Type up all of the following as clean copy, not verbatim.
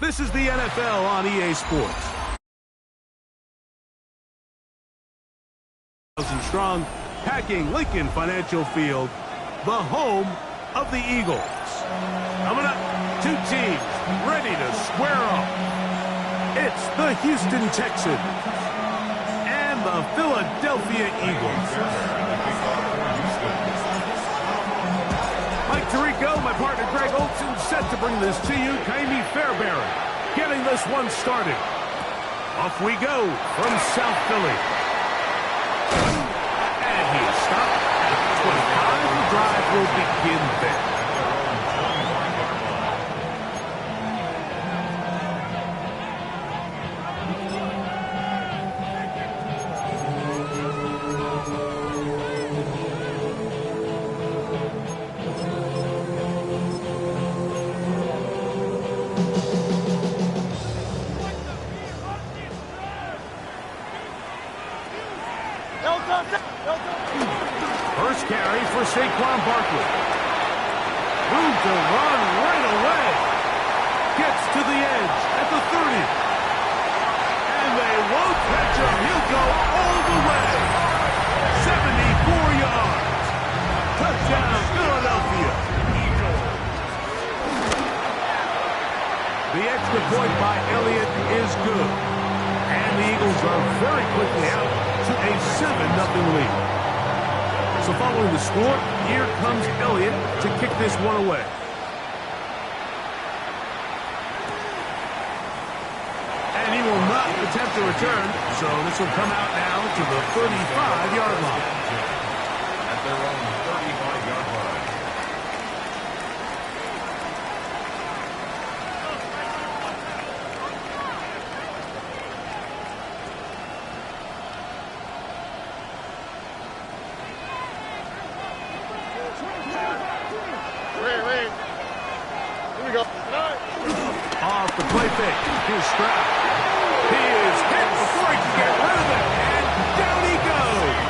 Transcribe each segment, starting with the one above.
This is the NFL on EA Sports. Strong, packing Lincoln Financial Field, the home of the Eagles. Coming up, two teams ready to square off. It's the Houston Texans and the Philadelphia Eagles. Mike Tirico, my partner Greg Olson, set to bring this to you. Kaimi Fairbairn getting this one started. Off we go from South Philly. And he is stopped at 25. The drive will begin there. First carry for Saquon Barkley. Room to run right away. Gets to the edge at the 30. And they won't catch him. He'll go all the way. 74 yards. Touchdown, Philadelphia. The extra point by Elliott is good. And the Eagles are very quickly out to a 7-0 lead. So following the score, here comes Elliott to kick this one away. And he will not attempt to return, so this will come out now to the 35-yard line. At their own 35-yard line. Off the play fake. Here's Stroud. He is hit before he can get rid of it. And down he goes.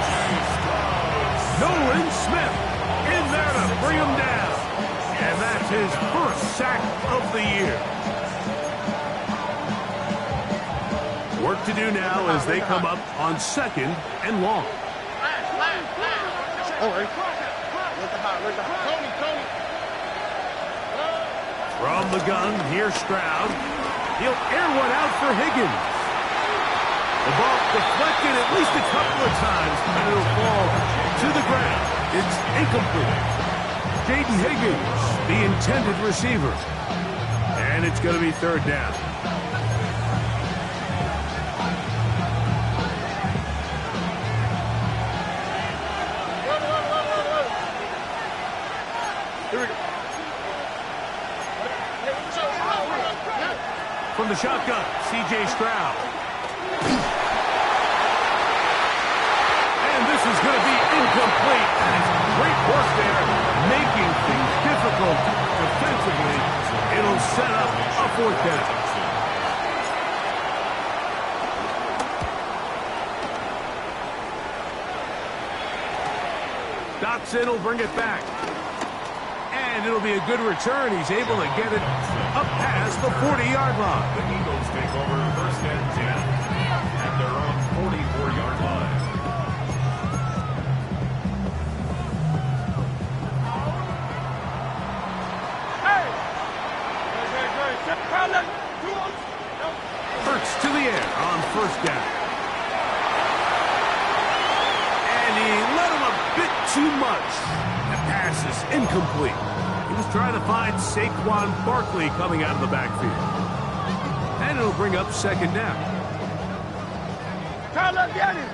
Nolan Smith in there to bring him down. And that's his first sack of the year. Work to do now as they come up on 2nd and long. From the gun, here's Stroud. He'll air one out for Higgins. The ball deflected at least a couple of times, and it'll fall to the ground. It's incomplete. Jaden Higgins, the intended receiver. And it's going to be 3rd down. Here we go. From the shotgun, C.J. Stroud. And this is going to be incomplete. And it's great work there, making things difficult defensively. It'll set up a 4th down. Dotson will bring it back. And it'll be a good return. He's able to get it up past the 40-yard line. The Eagles take over 1st and 10 at their own 44-yard line. Hurts to the air on 1st down. And he let him a bit too much. The pass is incomplete. He was trying to find Saquon Barkley coming out of the backfield. And it'll bring up 2nd down. Crowd left, get it.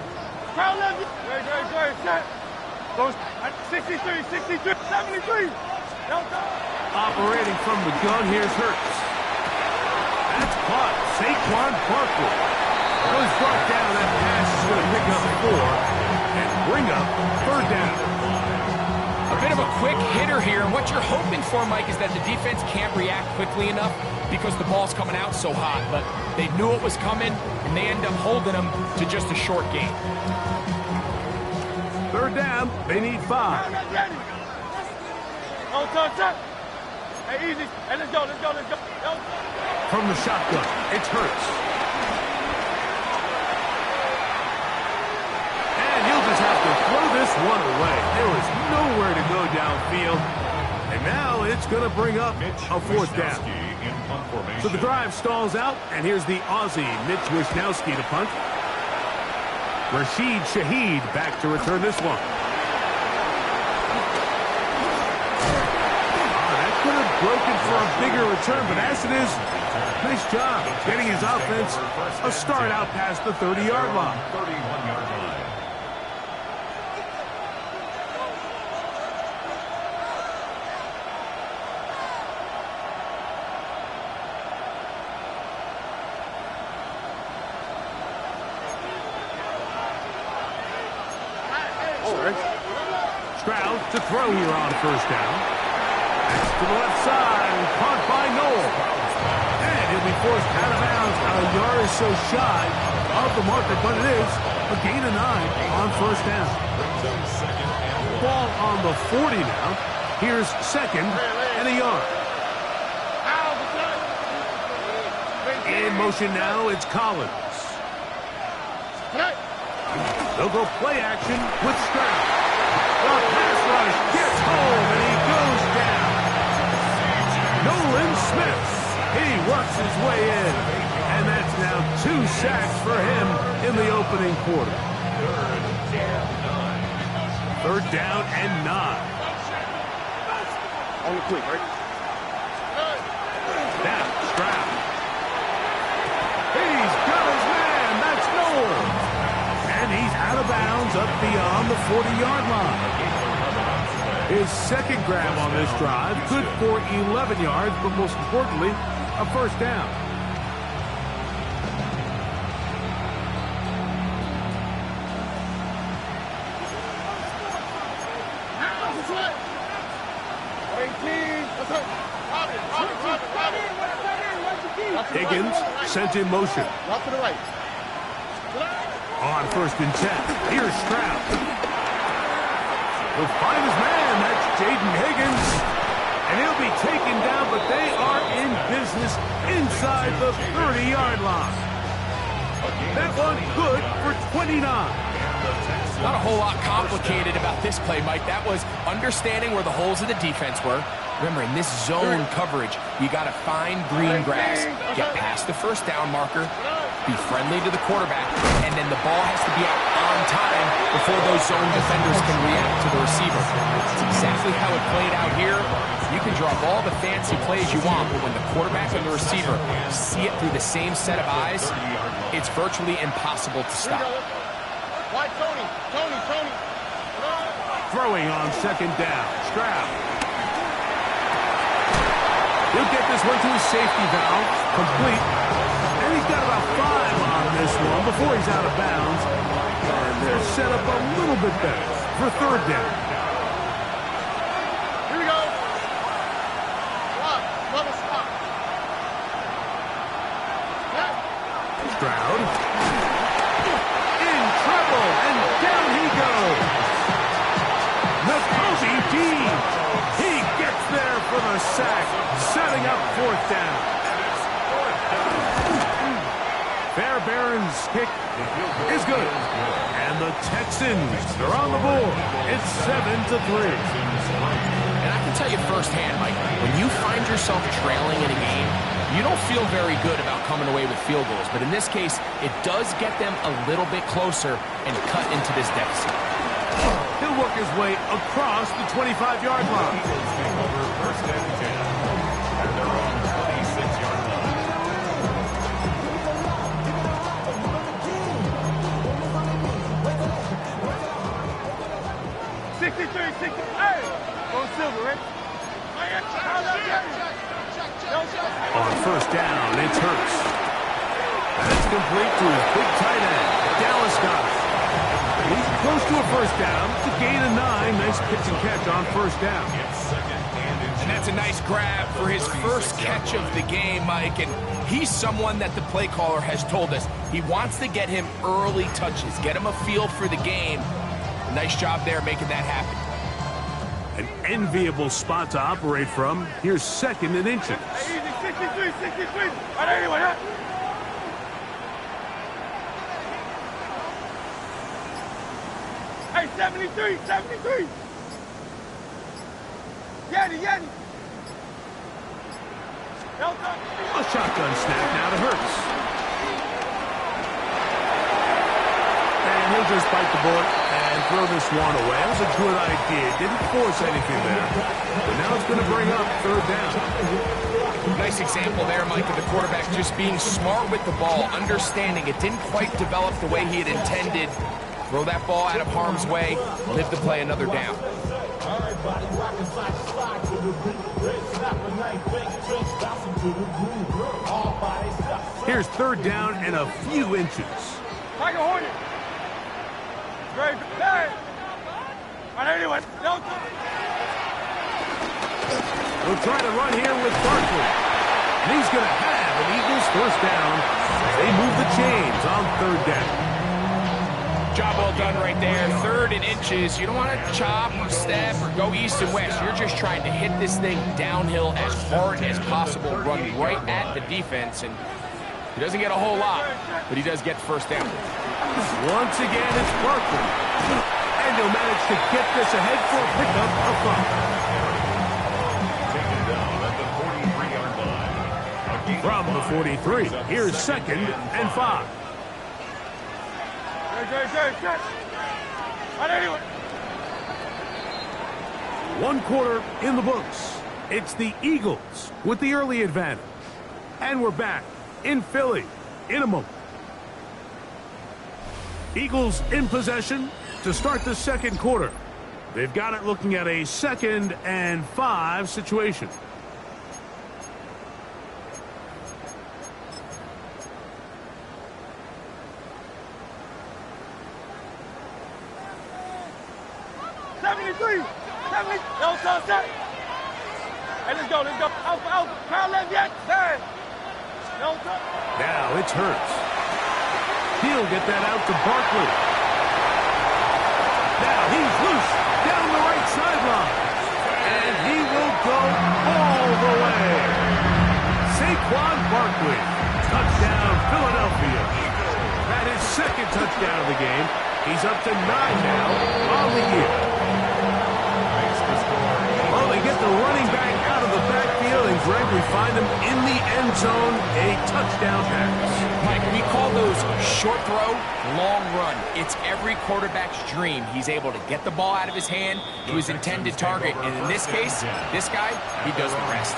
Crowd left. Great, set. Goes 63, 73, 73. Operating from the gun, here's Hurts. That's caught. Saquon Barkley. Was brought down. That pass is going to pick up 4 and bring up 3rd down. A bit of a quick hitter here. And what you're hoping for, Mike, is that the defense can't react quickly enough because the ball's coming out so hot. But they knew it was coming, and they end up holding them to just a short game. Third down, they need 5. Oh, touch. Hey, easy. Hey, let's go. From the shotgun, it's Hurts. And he'll just have to throw this one away. There was nowhere to go downfield. And now it's going to bring up a 4th down. So the drive stalls out, and here's the Aussie, Mitch Wishnowsky, to punt. Rashid Shaheed back to return this one. That could have broken for a bigger return, but as it is, nice job getting his offense a start out past the 30-yard line. 31-yard line. Stroud to throw here on 1st down. That's to the left side, caught by Noel. And he'll be forced out of bounds, a yard or so shy of the marker, but it is a gain of 9 on 1st down. Ball on the 40 now. Here's 2nd and a yard. In motion now, it's Collins. They'll go play action with Stroud. The pass rush gets home, and he goes down. Nolan Smith, he works his way in, and that's now 2 sacks for him in the opening quarter. 3rd down and 9. On the quick, right? Now, Stroud. He's got his man, that's Noel. And he's out of bounds up beyond the 40-yard line. His 2nd grab on this drive, good for 11 yards, but most importantly, a 1st down. Higgins sent in motion. Rock to the right. On 1st and 10, here's Stroud. He'll find his man, that's Jaden Higgins. And he'll be taken down, but they are in business inside the 30-yard line. That one good for 29. Not a whole lot complicated about this play, Mike. That was understanding where the holes of the defense were. Remember, in this zone coverage, you got to find green grass, get past the 1st down marker, be friendly to the quarterback, and then the ball has to be out on time before those zone defenders can react to the receiver. That's exactly how it played out here. You can draw up all the fancy plays you want, but when the quarterback and the receiver see it through the same set of eyes, it's virtually impossible to stop. Why, Tony? Throwing on 2nd down, Stroud. He'll get this one to his safety valve, complete. And he's got about 5 on this one before he's out of bounds. And they're set up a little bit better for 3rd down. Here we go. Level stop. Stroud. In trouble, and down he goes. Nakobe Dean. He gets there for the sack, setting up 4th down. Fairbairn's kick is good. And the Texans are on the board. It's 7-3. And I can tell you firsthand, Mike, when you find yourself trailing in a game, you don't feel very good about coming away with field goals. But in this case, it does get them a little bit closer and cut into this deficit. He'll work his way across the 25-yard line. Over 1st and 10. And they're on the 26-yard line. 63, 60. Hey! Go silver, right? On 1st down, it's Hurts. That's complete to his big tight end, Dallas Goedert. He's close to a first down. It's a gain of 9. Nice pitch and catch on first down. And that's a nice grab for his first catch of the game, Mike. And he's someone that the play caller has told us he wants to get him early touches, get him a feel for the game. Nice job there making that happen. An enviable spot to operate from. Here's second and inches. Hey, easy, 63, 63. All right, anyway, huh? Hey, 73, 73. Yeti. Delta. A shotgun snap now to Hurts. And he'll just bite the bullet and throw this one away. That was a good idea. Didn't force anything there. But now it's going to bring up third down. Nice example there, Mike, of the quarterback just being smart with the ball, understanding it didn't quite develop the way he had intended. Throw that ball out of harm's way, live to play another down. Here's third down and a few inches. Tiger Hornet. Great. Hey. All right, anyway. Delta. We'll try to run here with Barkley. And he's going to have an Eagles first down. They move the chains on third down. Job well done right there. Third and inches. You don't want to chop or step or go east and west. You're just trying to hit this thing downhill as hard as possible. Run right at the defense. And he doesn't get a whole lot, but he does get the first down. Once again, it's Barkley. And he'll manage to get this ahead for a pickup of 5. From the 43, here's second and 5. One quarter in the books. It's the Eagles with the early advantage. And we're back in Philly in a moment. Eagles in possession to start the second quarter. They've got it looking at a 2nd and 5 situation. Hey, let's go. Out. Crowd left yet? Now it's Hurts. He'll get that out to Barkley. Now he's loose down the right sideline. And he will go all the way. Saquon Barkley. Touchdown, Philadelphia. That is second touchdown of the game. He's up to 9 now on the year. Well, they get the running back out of the backfield, and Greg, we find him in the end zone, a touchdown pass. Mike, we call those short throw, long run. It's every quarterback's dream. He's able to get the ball out of his hand to his intended target, and in this case, this guy, he does the rest.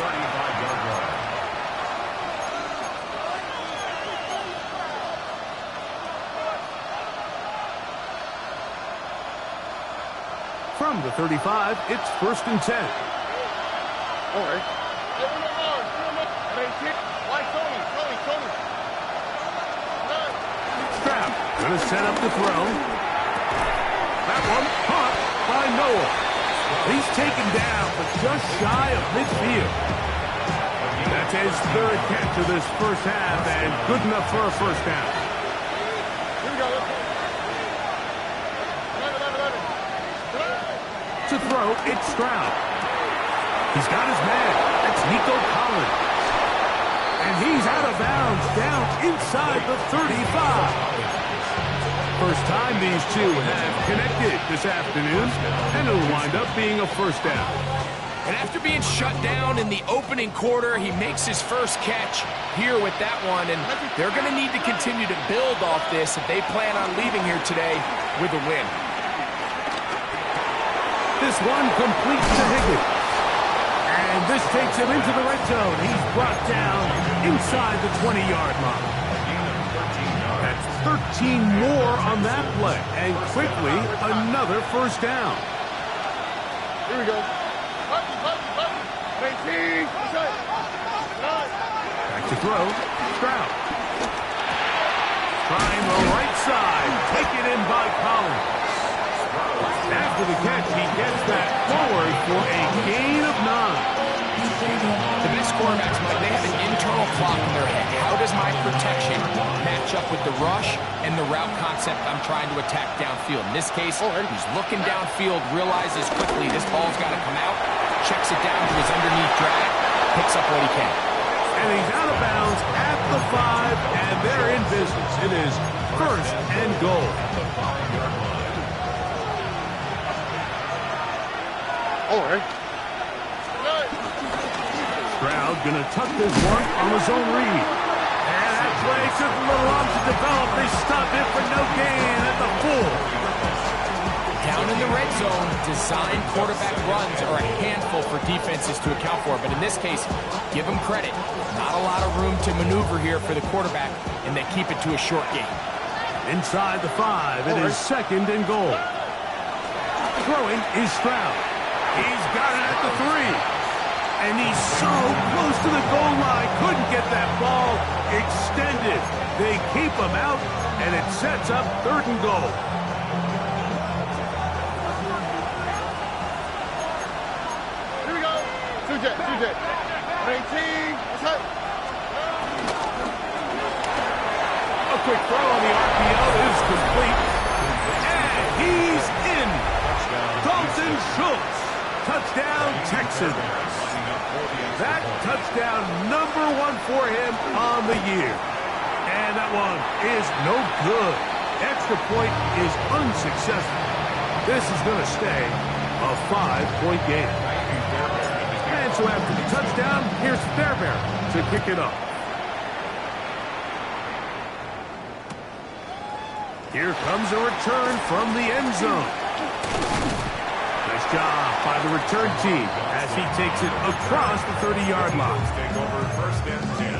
From the 35, it's 1st and 10. All right. Stroud going to set up the throw. That one caught by Noah. He's taken down, but just shy of midfield. That's his 3rd catch of this first half, and good enough for a first down. Here we go. To throw, it's Stroud. He's got his man. That's Nico Collins. And he's out of bounds down inside the 35. First time these two have connected this afternoon, and it'll wind up being a first down. And after being shut down in the opening quarter, he makes his first catch here with that one, and they're going to need to continue to build off this if they plan on leaving here today with a win. This one completes to Higgins. And this takes him into the red zone. He's brought down inside the 20-yard line. That's 13 more on that play. And quickly, another first down. Here we go. Back to throw. Stroud. Trying the right side. Taken in by Collins. After the catch, he gets that forward for a gain of 9. The best quarterbacks, Mike, they have an internal clock in their head. How does my protection match up with the rush and the route concept I'm trying to attack downfield? In this case, he's looking downfield, realizes quickly this ball's got to come out, checks it down to his underneath drag, picks up what he can. And he's out of bounds at the 5, and they're in business. It is first and goal. Stroud gonna tuck this one on his own read. And that play took a little long to develop. They stopped it for no gain at the 4. Down in the red zone, design quarterback runs are a handful for defenses to account for. But in this case, give them credit. Not a lot of room to maneuver here for the quarterback, and they keep it to a short game. Inside the 5, it is second and goal. Throwing is Stroud. He's got it at the 3. And he's so close to the goal line. Couldn't get that ball extended. They keep him out, and it sets up third and goal. Here we go. Two jet. 18. Let's go. A quick throw on the RPO is complete. And he's in. Dalton Schultz. Touchdown, Texans. That touchdown number 1 for him on the year. And that one is no good. Extra point is unsuccessful. This is going to stay a 5-point game. And so after the touchdown, here's Fairbairn to kick it off. Here comes a return from the end zone. Nice job by the return team as he takes it across the 30-yard line. Take over first and 10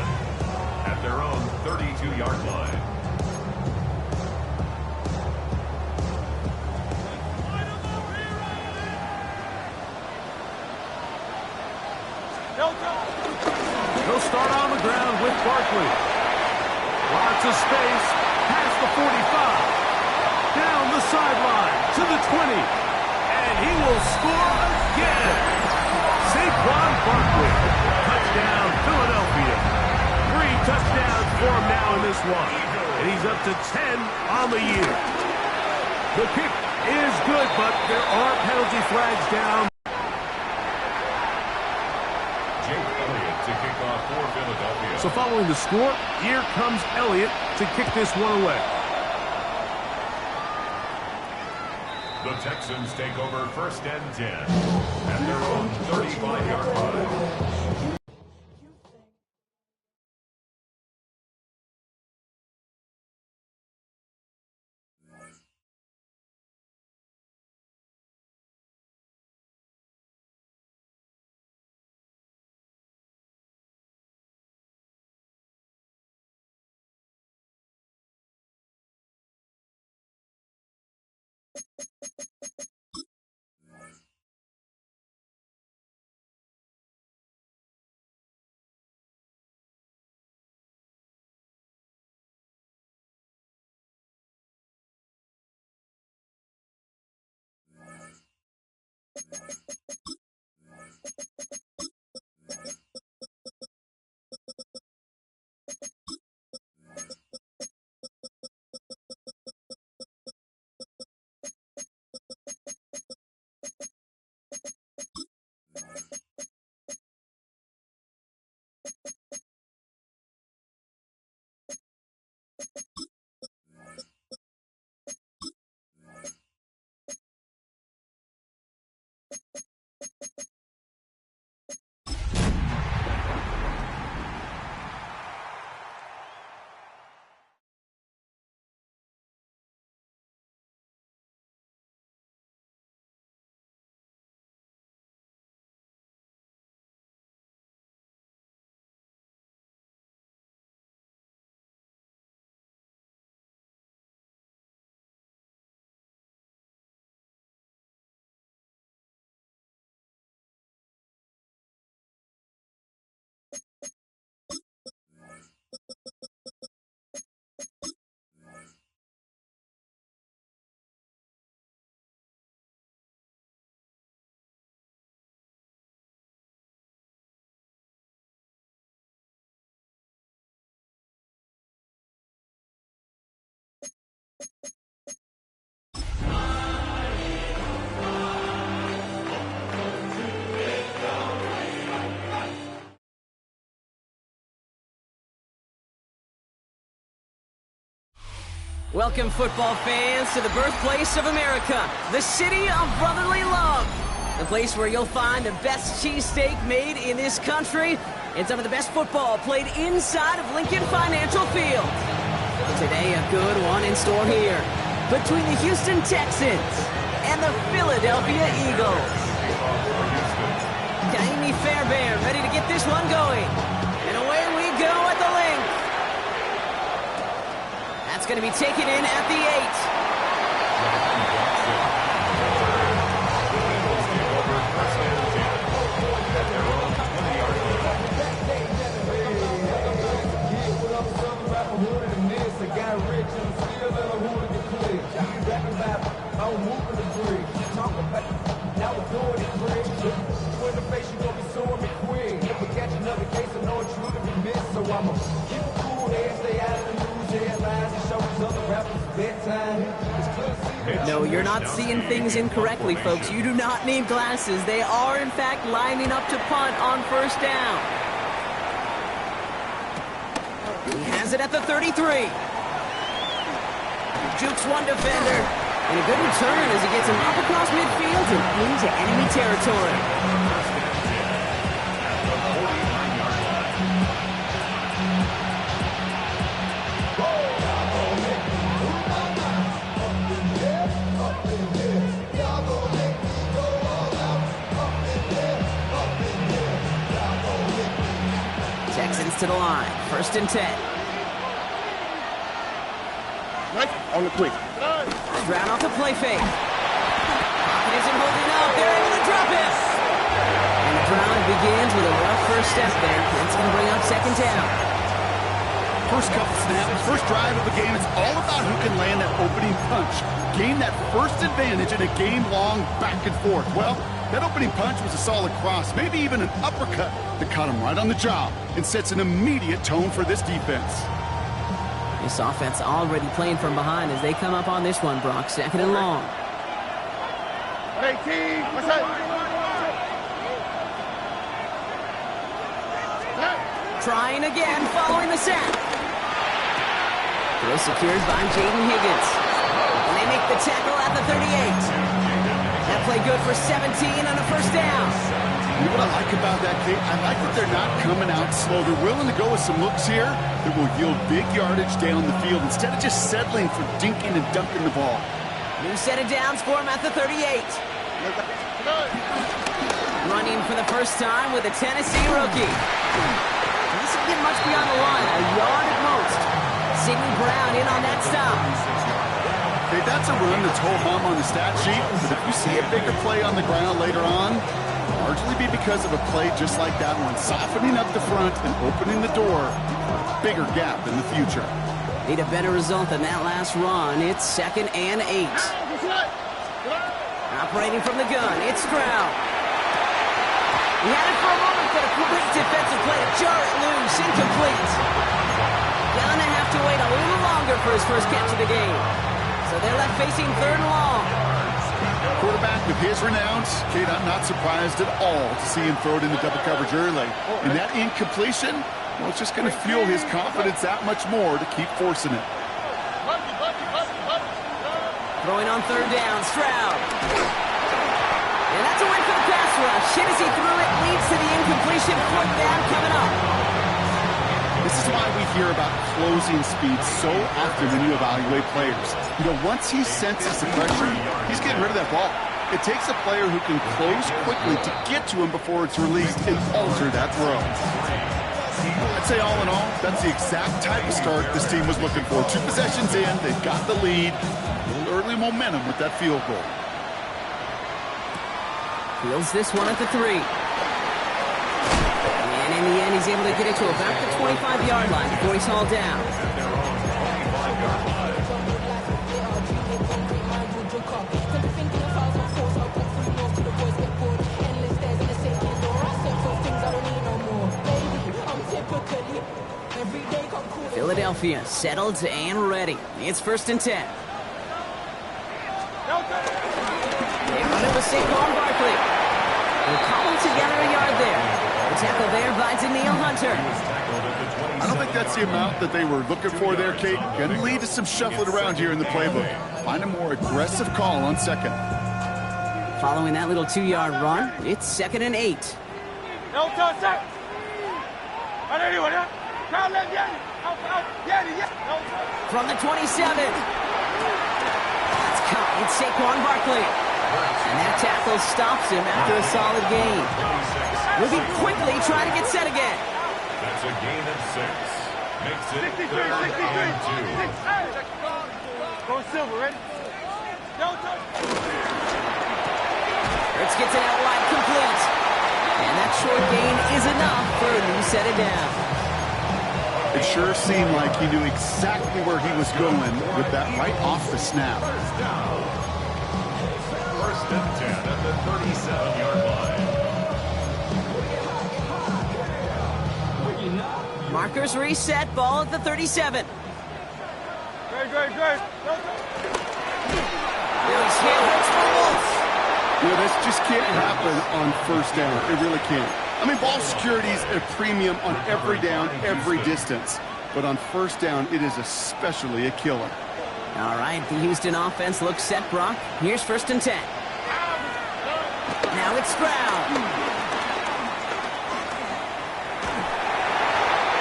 at their own 32-yard line. He'll start on the ground with Barkley. Lots of space past the 45. Down the sideline to the 20. And he will score again. Saquon Barkley. Touchdown, Philadelphia. 3 touchdowns for him now in this one. And he's up to 10 on the year. The kick is good, but there are penalty flags down. To kick off for Philadelphia. So following the score, here comes Elliott to kick this one away. The Texans take over first and 10 at their own 35-yard line. Welcome, football fans, to the birthplace of America, the city of brotherly love. The place where you'll find the best cheesesteak made in this country and some of the best football played inside of Lincoln Financial Field. Today, a good one in store here between the Houston Texans and the Philadelphia Eagles. Kaimi Fairbairn ready to get this one going. And away we go at the length. That's going to be taken in at the 8. No, you're not seeing things incorrectly, folks. You do not need glasses. They are, in fact, lining up to punt on first down. He has it at the 33. Jukes one defender. And a good return as he gets him up across midfield and into enemy territory. Texans to the line. 1st and 10. Right on the quick. Stroud off the play fake. Pocket isn't holding up. They're able to drop it. And the drive begins with a rough first step there. That's going to bring up 2nd down. First couple snaps, first drive of the game, it's all about who can land that opening punch. Gain that first advantage in a game-long back and forth. Well, that opening punch was a solid cross, maybe even an uppercut that caught him right on the job and sets an immediate tone for this defense. This offense already playing from behind as they come up on this one, Brock. 2nd and long. 18. What's that? Trying again, following the sack. Throw secured by Jaden Higgins. And they make the tackle at the 38. That play good for 17 on a first down. You know what I like about that, Kate? I like that they're not coming out slow. They're willing to go with some looks here that will yield big yardage down the field instead of just settling for dinking and dunking the ball. New set of downs for him at the 38. Running for the first time with a Tennessee rookie. Doesn't get much beyond the line, a yard at most. Sidney Brown in on that stop. Hey, that's a run that's whole hum on the stat sheet, but if you see a bigger play on the ground later on, largely be because of a play just like that one, softening up the front and opening the door, bigger gap in the future. Need a better result than that last run. It's 2nd and 8. Operating from the gun, it's Stroud. He had it for a moment, but a quick defensive play to jar it loose, incomplete. Gonna have to wait a little longer for his first catch of the game. So they're left facing 3rd and long. Quarterback with his renowns, Kate, I'm not surprised at all to see him throw it into double coverage early. And that incompletion, well, it's just going to fuel his confidence that much more to keep forcing it. Throwing on 3rd down, Stroud. And that's a win for the pass rush. Hit as he threw it, leads to the incompletion. 4th down coming up. This is why we hear about closing speed so often when you evaluate players. You know, once he senses the pressure, he's getting rid of that ball. It takes a player who can close quickly to get to him before it's released and alter that throw. I'd say all in all, that's the exact type of start this team was looking for. 2 possessions in, they've got the lead. A little early momentum with that field goal. Fields this one at the 3. And in the end, he's able to get it to about the 25-yard line before he's hauled down. Philadelphia settled and ready. It's 1st and 10. They run it with Saquon Barkley. They'll cobble together a yard there. The tackle there by Daniil Hunter. I don't think that's the amount that they were looking for there, Kate. Going to lead to some shuffling around here in the playbook. Find a more aggressive call on second. Following that little 2-yard run, it's 2nd and 8. From the 27. It's caught. It's Saquon Barkley. And that tackle stops him after a solid gain. Moving quickly, trying to get set again. That's a gain of 6. Makes it 3rd and 2. Go Silver, ready? Hurts gets it out wide, complete. And that short gain is enough for a new set it down. It sure seemed like he knew exactly where he was going with that right off the snap. First down. 1st and 10 at the 37-yard line. Markers reset, ball at the 37. Great. Now he's hit, Hurts fumbles. This just can't happen on 1st down. It really can't. I mean, ball security is a premium on every down, every distance. But on 1st down, it is especially a killer. All right, the Houston offense looks set, Brock. Here's 1st and 10. Now it's Stroud.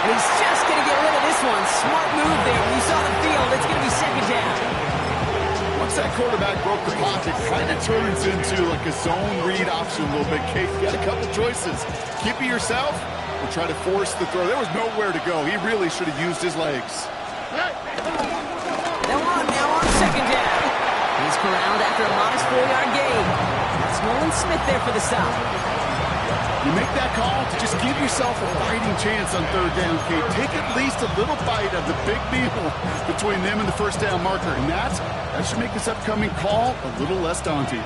And he's just going to get rid of this one. Smart move there. When you saw the field, it's going to be 2nd down. Once that quarterback broke the pocket, kind of turns into like a zone read option a little bit. Kate, you got a couple choices. Keep it yourself or try to force the throw. There was nowhere to go. He really should have used his legs. Now on 2nd down. He's corralled after a modest 4-yard gain. That's Nolan Smith there for the stop. You make that call to just give yourself a fighting chance on 3rd down, Kate. Take at least a little bite of the big meal between them and the 1st down marker. And that should make this upcoming call a little less daunting.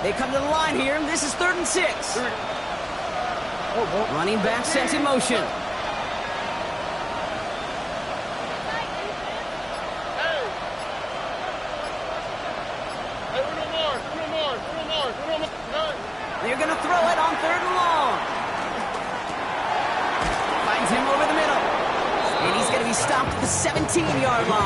They come to the line here, and this is 3rd and 6. Running back sent in motion. They're going to throw it on 3rd and long. Finds him over the middle. And he's going to be stopped at the 17-yard line.